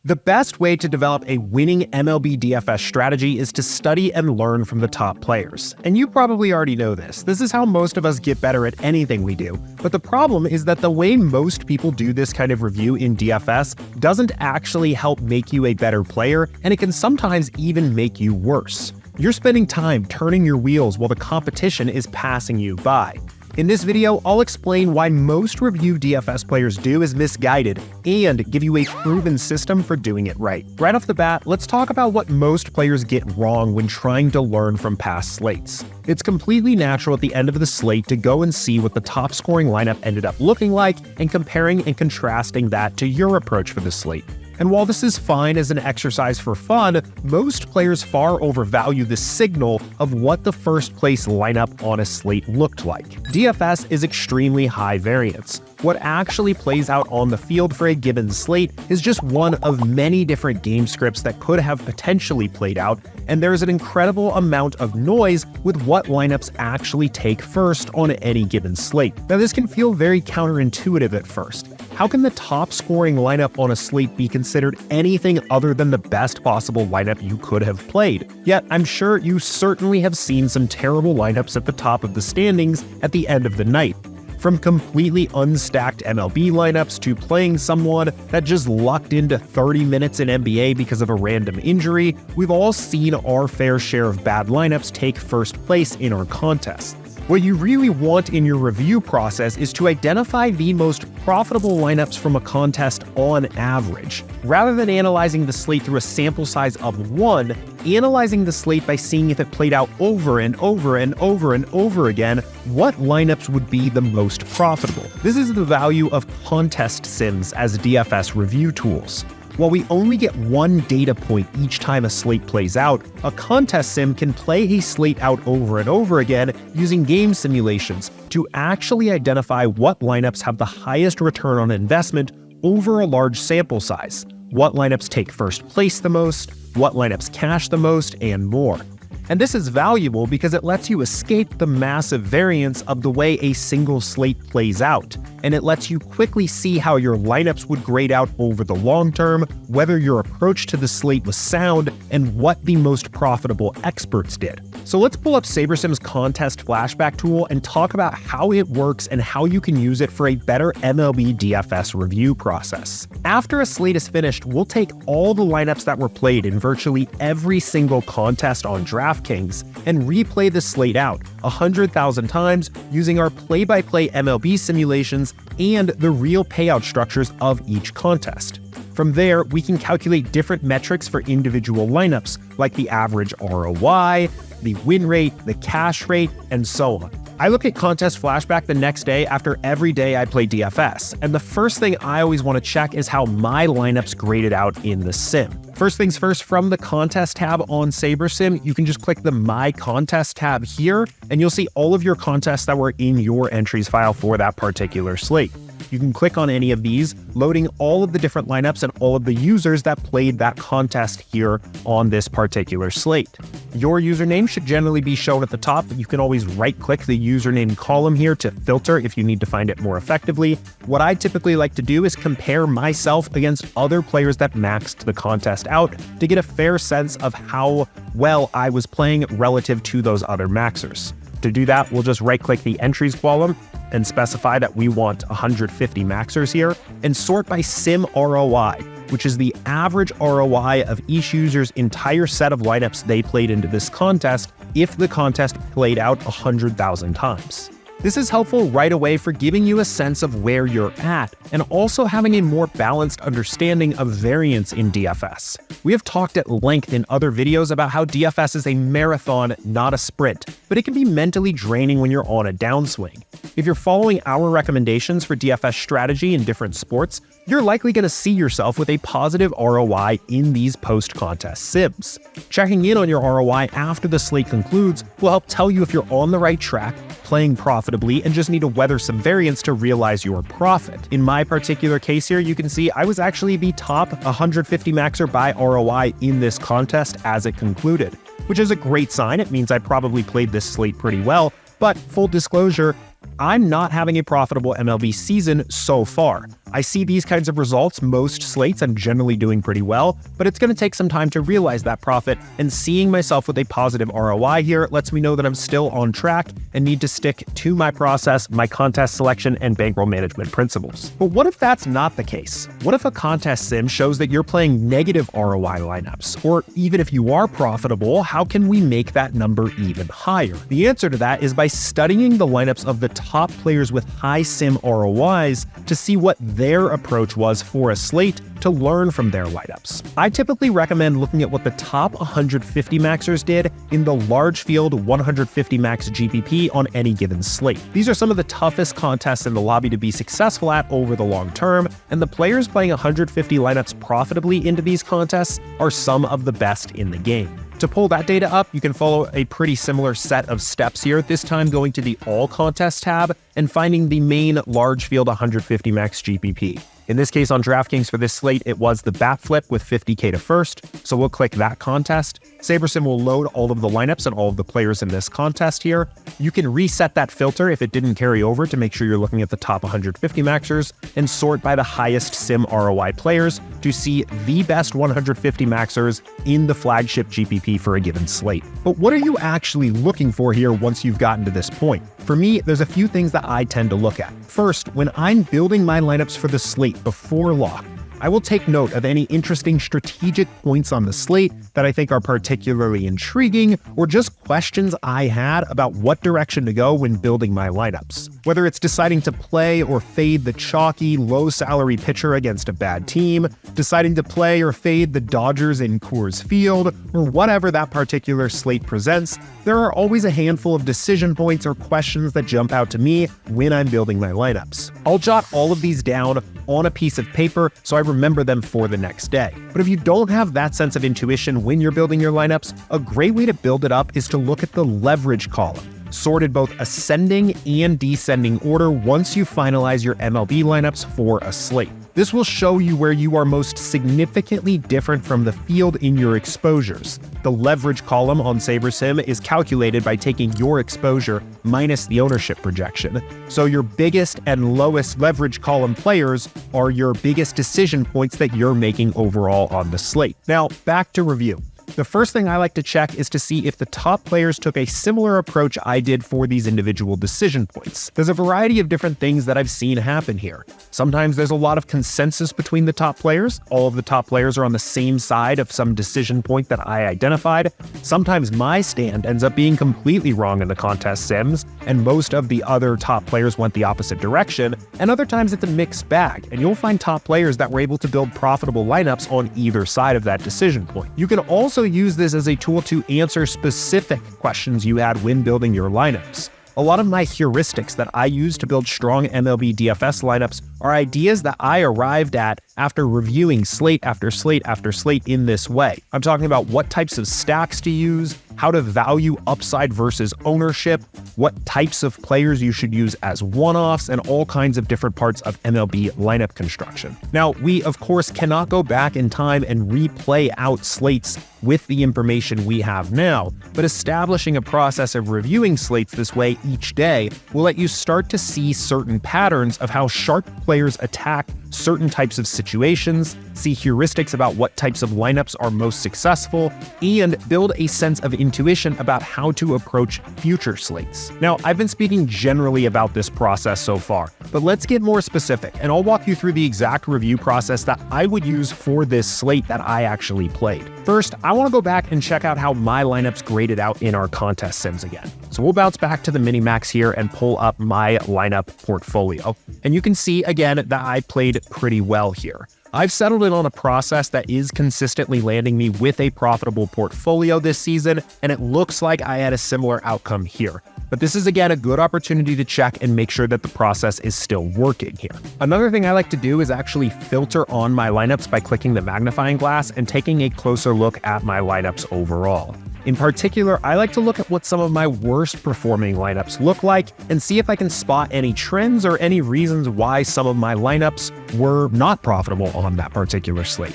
The best way to develop a winning MLB DFS strategy is to study and learn from the top players. And you probably already know this. This is how most of us get better at anything we do. But the problem is that the way most people do this kind of review in DFS doesn't actually help make you a better player, and it can sometimes even make you worse. You're spending time turning your wheels while the competition is passing you by. In this video, I'll explain why most review DFS players do is misguided and give you a proven system for doing it right. Right off the bat, let's talk about what most players get wrong when trying to learn from past slates. It's completely natural at the end of the slate to go and see what the top scoring lineup ended up looking like and comparing and contrasting that to your approach for the slate. And while this is fine as an exercise for fun, most players far overvalue the signal of what the first place lineup on a slate looked like. DFS is extremely high variance. What actually plays out on the field for a given slate is just one of many different game scripts that could have potentially played out, and there's an incredible amount of noise with what lineups actually take first on any given slate. Now, this can feel very counterintuitive at first. How can the top scoring lineup on a slate be considered anything other than the best possible lineup you could have played? Yet, I'm sure you certainly have seen some terrible lineups at the top of the standings at the end of the night. From completely unstacked MLB lineups to playing someone that just lucked into 30 minutes in NBA because of a random injury, we've all seen our fair share of bad lineups take first place in our contests. What you really want in your review process is to identify the most profitable lineups from a contest on average. Rather than analyzing the slate through a sample size of one, analyzing the slate by seeing if it played out over and over and over and over again, what lineups would be the most profitable. This is the value of contest sims as DFS review tools. While we only get one data point each time a slate plays out, a contest sim can play a slate out over and over again using game simulations to actually identify what lineups have the highest return on investment over a large sample size, what lineups take first place the most, what lineups cash the most, and more. And this is valuable because it lets you escape the massive variance of the way a single slate plays out, and it lets you quickly see how your lineups would grade out over the long term, whether your approach to the slate was sound, and what the most profitable experts did. So let's pull up SaberSim's contest flashback tool and talk about how it works and how you can use it for a better MLB DFS review process. After a slate is finished, we'll take all the lineups that were played in virtually every single contest on DraftKings and replay the slate out 100,000 times using our play-by-play MLB simulations and the real payout structures of each contest. From there, we can calculate different metrics for individual lineups, like the average ROI, the win rate, the cash rate, and so on. I look at contest flashback the next day after every day I play DFS, and the first thing I always want to check is how my lineups graded out in the sim. First things first, from the contest tab on SaberSim, you can just click the My Contest tab here, and you'll see all of your contests that were in your entries file for that particular slate. You can click on any of these, loading all of the different lineups and all of the users that played that contest here on this particular slate. Your username should generally be shown at the top, but you can always right-click the username column here to filter if you need to find it more effectively. What I typically like to do is compare myself against other players that maxed the contest out to get a fair sense of how well I was playing relative to those other maxers. To do that, we'll just right-click the entries column and specify that we want 150 maxers here, and sort by sim ROI, which is the average ROI of each user's entire set of lineups they played into this contest if the contest played out 100,000 times. This is helpful right away for giving you a sense of where you're at, and also having a more balanced understanding of variance in DFS. We have talked at length in other videos about how DFS is a marathon, not a sprint, but it can be mentally draining when you're on a downswing. If you're following our recommendations for DFS strategy in different sports, you're likely going to see yourself with a positive ROI in these post-contest sims. Checking in on your ROI after the slate concludes will help tell you if you're on the right track, playing profitably, and just need to weather some variance to realize your profit. In my particular case here, you can see I was actually the top 150 maxer by ROI in this contest as it concluded, which is a great sign. It means I probably played this slate pretty well, but full disclosure, I'm not having a profitable MLB season so far. I see these kinds of results most slates. I'm generally doing pretty well, but it's going to take some time to realize that profit, and seeing myself with a positive ROI here lets me know that I'm still on track and need to stick to my process, my contest selection, and bankroll management principles. But what if that's not the case? What if a contest sim shows that you're playing negative ROI lineups? Or even if you are profitable, how can we make that number even higher? The answer to that is by studying the lineups of the top players with high sim ROIs to see what their approach was for a slate, to learn from their lineups. I typically recommend looking at what the top 150 maxers did in the large field 150 max GPP on any given slate. These are some of the toughest contests in the lobby to be successful at over the long term, and the players playing 150 lineups profitably into these contests are some of the best in the game. To pull that data up, you can follow a pretty similar set of steps here, this time going to the All Contest tab and finding the main large field 150 max GPP. In this case on DraftKings for this slate, it was the bat flip with 50K to first, so we'll click that contest. SaberSim will load all of the lineups and all of the players in this contest here. You can reset that filter if it didn't carry over to make sure you're looking at the top 150 maxers, and sort by the highest sim ROI players to see the best 150 maxers in the flagship GPP for a given slate. But what are you actually looking for here once you've gotten to this point? For me, there's a few things that I tend to look at. First, when I'm building my lineups for the slate before lock, I will take note of any interesting strategic points on the slate that I think are particularly intriguing, or just questions I had about what direction to go when building my lineups. Whether it's deciding to play or fade the chalky, low-salary pitcher against a bad team, deciding to play or fade the Dodgers in Coors Field, or whatever that particular slate presents, there are always a handful of decision points or questions that jump out to me when I'm building my lineups. I'll jot all of these down on a piece of paper so I remember them for the next day. But if you don't have that sense of intuition when you're building your lineups, a great way to build it up is to look at the leverage column, sorted both ascending and descending order once you finalize your MLB lineups for a slate. This will show you where you are most significantly different from the field in your exposures. The leverage column on SaberSim is calculated by taking your exposure minus the ownership projection. So your biggest and lowest leverage column players are your biggest decision points that you're making overall on the slate. Now, back to review. The first thing I like to check is to see if the top players took a similar approach I did for these individual decision points. There's a variety of different things that I've seen happen here. Sometimes there's a lot of consensus between the top players. All of the top players are on the same side of some decision point that I identified. Sometimes my stand ends up being completely wrong in the contest sims, and most of the other top players went the opposite direction. And other times it's a mixed bag, and you'll find top players that were able to build profitable lineups on either side of that decision point. You can also use this as a tool to answer specific questions you had when building your lineups. A lot of my heuristics that I use to build strong MLB DFS lineups are ideas that I arrived at after reviewing slate after slate after slate in this way. I'm talking about what types of stacks to use, how to value upside versus ownership, what types of players you should use as one-offs, and all kinds of different parts of MLB lineup construction. Now, we of course cannot go back in time and replay out slates with the information we have now, but establishing a process of reviewing slates this way each day will let you start to see certain patterns of how sharp players attack certain types of situations, see heuristics about what types of lineups are most successful, and build a sense of intuition about how to approach future slates. Now, I've been speaking generally about this process so far, but let's get more specific, and I'll walk you through the exact review process that I would use for this slate that I actually played. First, I want to go back and check out how my lineups graded out in our contest sims again. So we'll bounce back to the mini-max here and pull up my lineup portfolio. And you can see again that I played pretty well here. I've settled in on a process that is consistently landing me with a profitable portfolio this season, and it looks like I had a similar outcome here. But this is again a good opportunity to check and make sure that the process is still working here. Another thing I like to do is actually filter on my lineups by clicking the magnifying glass and taking a closer look at my lineups overall. In particular, I like to look at what some of my worst performing lineups look like and see if I can spot any trends or any reasons why some of my lineups were not profitable on that particular slate.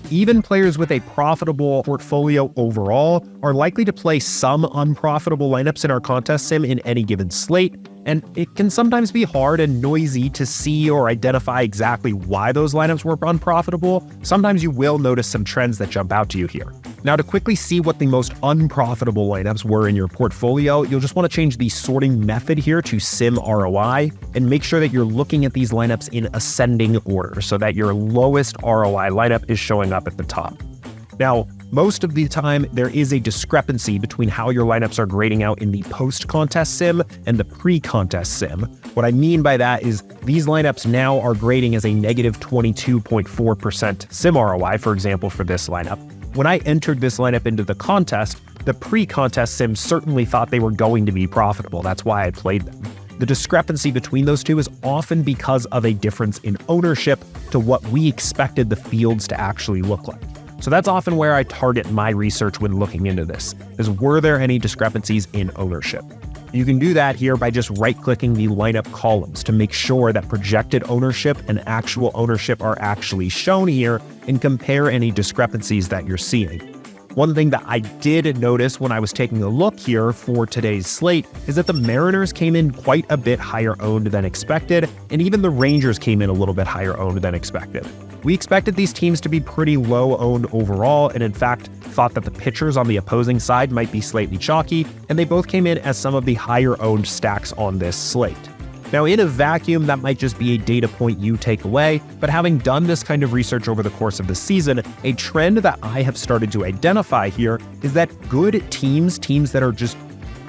Even players with a profitable portfolio overall are likely to play some unprofitable lineups in our contest sim in any given slate, And it can sometimes be hard and noisy to see or identify exactly why those lineups were unprofitable. Sometimes you will notice some trends that jump out to you here. Now, to quickly see what the most unprofitable lineups were in your portfolio, you'll just want to change the sorting method here to Sim ROI and make sure that you're looking at these lineups in ascending order so that your lowest ROI lineup is showing up at the top. Now, most of the time, there is a discrepancy between how your lineups are grading out in the post-contest sim and the pre-contest sim. What I mean by that is these lineups now are grading as a negative 22.4% sim ROI, for example, for this lineup. When I entered this lineup into the contest, the pre-contest sim certainly thought they were going to be profitable. That's why I played them. The discrepancy between those two is often because of a difference in ownership to what we expected the fields to actually look like. So that's often where I target my research when looking into this, is were there any discrepancies in ownership? You can do that here by just right-clicking the lineup columns to make sure that projected ownership and actual ownership are actually shown here and compare any discrepancies that you're seeing. One thing that I did notice when I was taking a look here for today's slate is that the Mariners came in quite a bit higher owned than expected, and even the Rangers came in a little bit higher owned than expected. We expected these teams to be pretty low owned overall, and in fact, thought that the pitchers on the opposing side might be slightly chalky, and they both came in as some of the higher owned stacks on this slate. Now, in a vacuum, that might just be a data point you take away, but having done this kind of research over the course of the season, a trend that I have started to identify here is that good teams that are just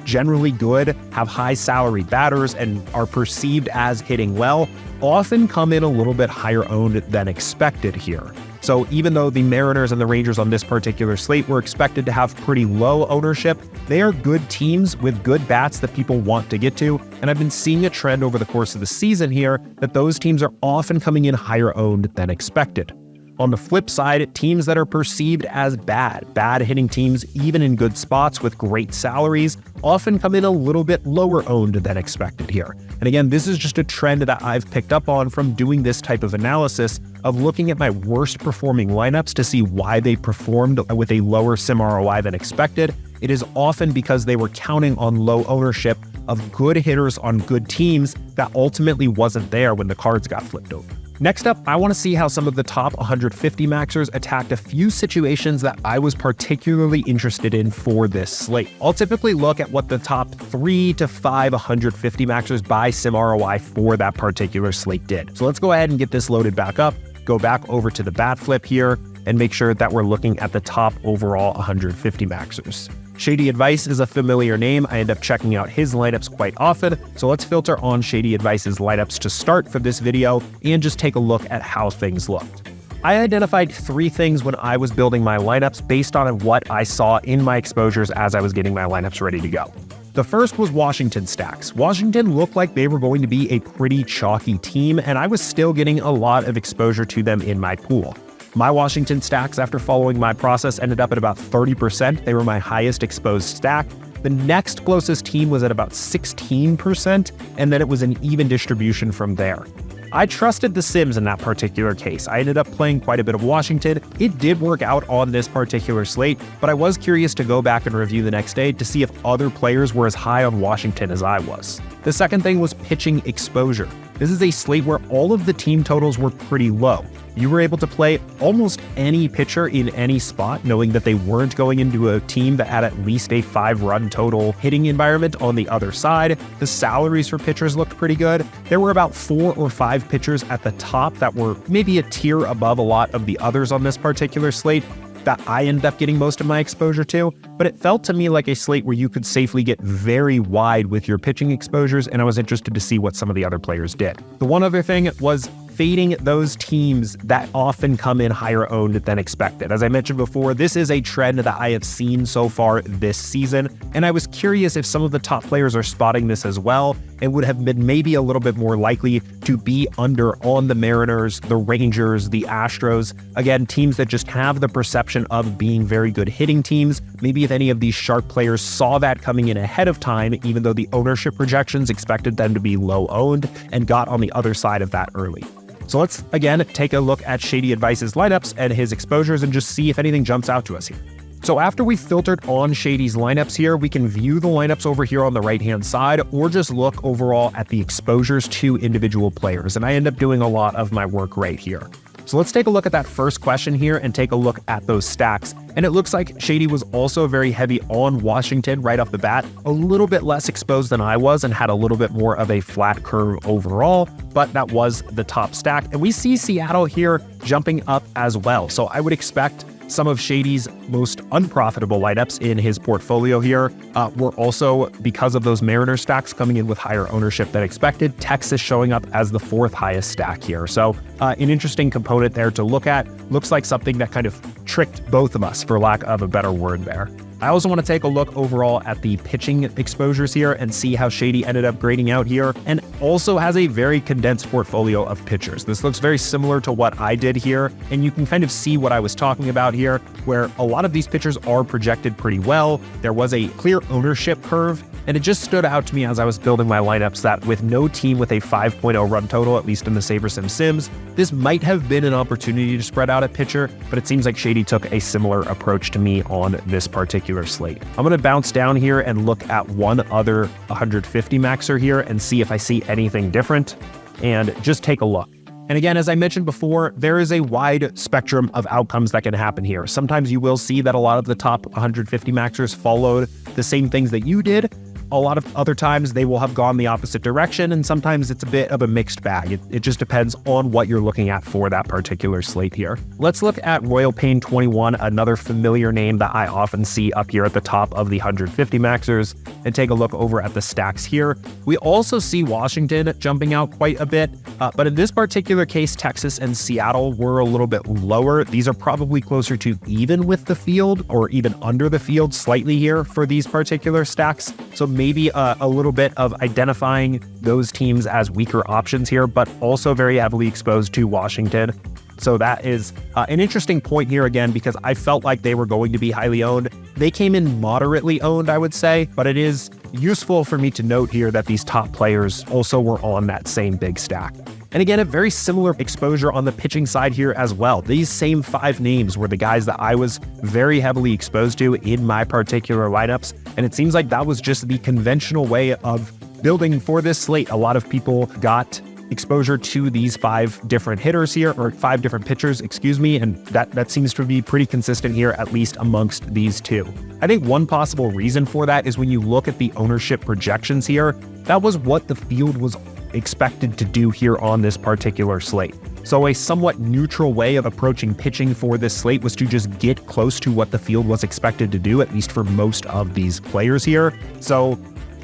generally good, have high salary batters, and are perceived as hitting well, often come in a little bit higher owned than expected here. So even though the Mariners and the Rangers on this particular slate were expected to have pretty low ownership, they are good teams with good bats that people want to get to, and I've been seeing a trend over the course of the season here that those teams are often coming in higher owned than expected. On the flip side, teams that are perceived as bad hitting teams, even in good spots with great salaries, often come in a little bit lower owned than expected here. And again, this is just a trend that I've picked up on from doing this type of analysis of looking at my worst performing lineups to see why they performed with a lower sim ROI than expected. It is often because they were counting on low ownership of good hitters on good teams that ultimately wasn't there when the cards got flipped over. Next up, I want to see how some of the top 150 maxers attacked a few situations that I was particularly interested in for this slate. I'll typically look at what the top 3 to 5 150 maxers by sim ROI for that particular slate did. So let's go ahead and get this loaded back up, go back over to the bat flip here, and make sure that we're looking at the top overall 150 maxers. Shady Advice is a familiar name. I end up checking out his lineups quite often, so let's filter on Shady Advice's lineups to start for this video and just take a look at how things looked. I identified 3 things when I was building my lineups based on what I saw in my exposures as I was getting my lineups ready to go. The first was Washington stacks. Washington looked like they were going to be a pretty chalky team, and I was still getting a lot of exposure to them in my pool. My Washington stacks, after following my process, ended up at about 30%. They were my highest exposed stack. The next closest team was at about 16%, and then it was an even distribution from there. I trusted the Sims in that particular case. I ended up playing quite a bit of Washington. It did work out on this particular slate, but I was curious to go back and review the next day to see if other players were as high on Washington as I was. The second thing was pitching exposure. This is a slate where all of the team totals were pretty low. You were able to play almost any pitcher in any spot, knowing that they weren't going into a team that had at least a 5-run total hitting environment on the other side. The salaries for pitchers looked pretty good. There were about 4 or 5 pitchers at the top that were maybe a tier above a lot of the others on this particular slate that I ended up getting most of my exposure to, but it felt to me like a slate where you could safely get very wide with your pitching exposures, and I was interested to see what some of the other players did. The one other thing was fading those teams that often come in higher owned than expected. As I mentioned before, this is a trend that I have seen so far this season, and I was curious if some of the top players are spotting this as well and would have been maybe a little bit more likely to be under on the Mariners, the Rangers, the Astros. Again, teams that just have the perception of being very good hitting teams. Maybe if any of these sharp players saw that coming in ahead of time, even though the ownership projections expected them to be low owned, and got on the other side of that early. So let's, again, take a look at Shady Advice's lineups and his exposures and just see if anything jumps out to us here. So after we filtered on Shady's lineups here, we can view the lineups over here on the right-hand side or just look overall at the exposures to individual players. And I end up doing a lot of my work right here. So let's take a look at that first question here and take a look at those stacks. And it looks like Shady was also very heavy on Washington right off the bat, a little bit less exposed than I was and had a little bit more of a flat curve overall, but that was the top stack. And we see Seattle here jumping up as well. So I would expect some of Shady's most unprofitable lineups in his portfolio here were also, because of those Mariners stacks coming in with higher ownership than expected, Texas showing up as the fourth highest stack here. So an interesting component there to look at. Looks like something that kind of tricked both of us, for lack of a better word there. I also want to take a look overall at the pitching exposures here and see how Shady ended up grading out here, and also has a very condensed portfolio of pitchers. This looks very similar to what I did here, and you can kind of see what I was talking about here, where a lot of these pitchers are projected pretty well. There was a clear ownership curve, and it just stood out to me as I was building my lineups that with no team with a 5.0 run total, at least in the SaberSim sims, this might have been an opportunity to spread out a pitcher, but it seems like Shady took a similar approach to me on this particular slate. I'm going to bounce down here and look at one other 150 maxer here and see if I see anything different, and just take a look. And again, as I mentioned before, there is a wide spectrum of outcomes that can happen here. Sometimes you will see that a lot of the top 150 maxers followed the same things that you did. A lot of other times they will have gone the opposite direction, and sometimes it's a bit of a mixed bag. It just depends on what you're looking at for that particular slate here. Let's look at Royal Pain 21, another familiar name that I often see up here at the top of the 150 maxers, and take a look over at the stacks here. We also see Washington jumping out quite a bit, but in this particular case, Texas and Seattle were a little bit lower. These are probably closer to even with the field, or even under the field slightly here for these particular stacks. So maybe a little bit of identifying those teams as weaker options here, but also very heavily exposed to Washington. So that is an interesting point here again, because I felt like they were going to be highly owned. They came in moderately owned, I would say, but it is useful for me to note here that these top players also were on that same big stack. And again, a very similar exposure on the pitching side here as well. These same 5 names were the guys that I was very heavily exposed to in my particular lineups. And it seems like that was just the conventional way of building for this slate. A lot of people got exposure to these 5 different hitters here, or 5 different pitchers, excuse me, and that seems to be pretty consistent here, at least amongst these 2. I think one possible reason for that is when you look at the ownership projections here, that was what the field was expected to do here on this particular slate. So a somewhat neutral way of approaching pitching for this slate was to just get close to what the field was expected to do, at least for most of these players here. So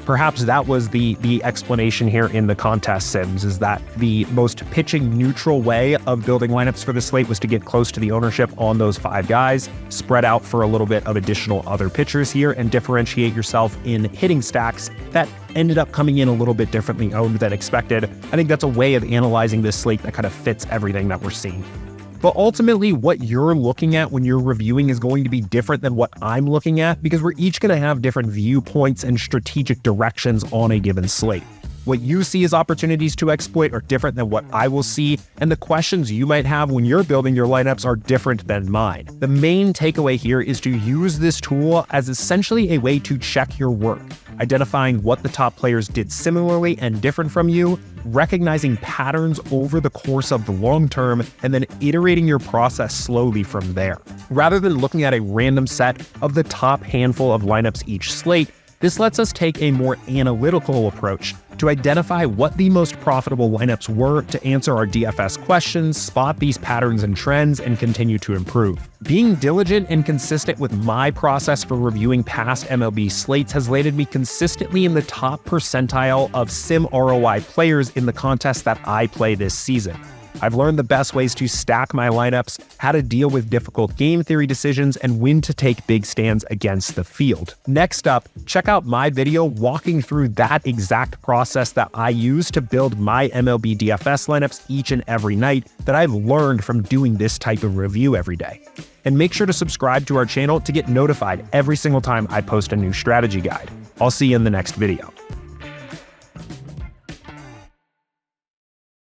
perhaps that was the explanation here in the contest sims, is that the most pitching neutral way of building lineups for the slate was to get close to the ownership on those 5 guys, spread out for a little bit of additional other pitchers here, and differentiate yourself in hitting stacks that ended up coming in a little bit differently owned than expected. I think that's a way of analyzing this slate that kind of fits everything that we're seeing. But ultimately, what you're looking at when you're reviewing is going to be different than what I'm looking at, because we're each going to have different viewpoints and strategic directions on a given slate. What you see as opportunities to exploit are different than what I will see, and the questions you might have when you're building your lineups are different than mine. The main takeaway here is to use this tool as essentially a way to check your work, identifying what the top players did similarly and different from you, recognizing patterns over the course of the long term, and then iterating your process slowly from there. Rather than looking at a random set of the top handful of lineups each slate, this lets us take a more analytical approach to identify what the most profitable lineups were, to answer our DFS questions, spot these patterns and trends, and continue to improve. Being diligent and consistent with my process for reviewing past MLB slates has landed me consistently in the top percentile of sim ROI players in the contests that I play this season. I've learned the best ways to stack my lineups, how to deal with difficult game theory decisions, and when to take big stands against the field. Next up, check out my video walking through that exact process that I use to build my MLB DFS lineups each and every night that I've learned from doing this type of review every day. And make sure to subscribe to our channel to get notified every single time I post a new strategy guide. I'll see you in the next video.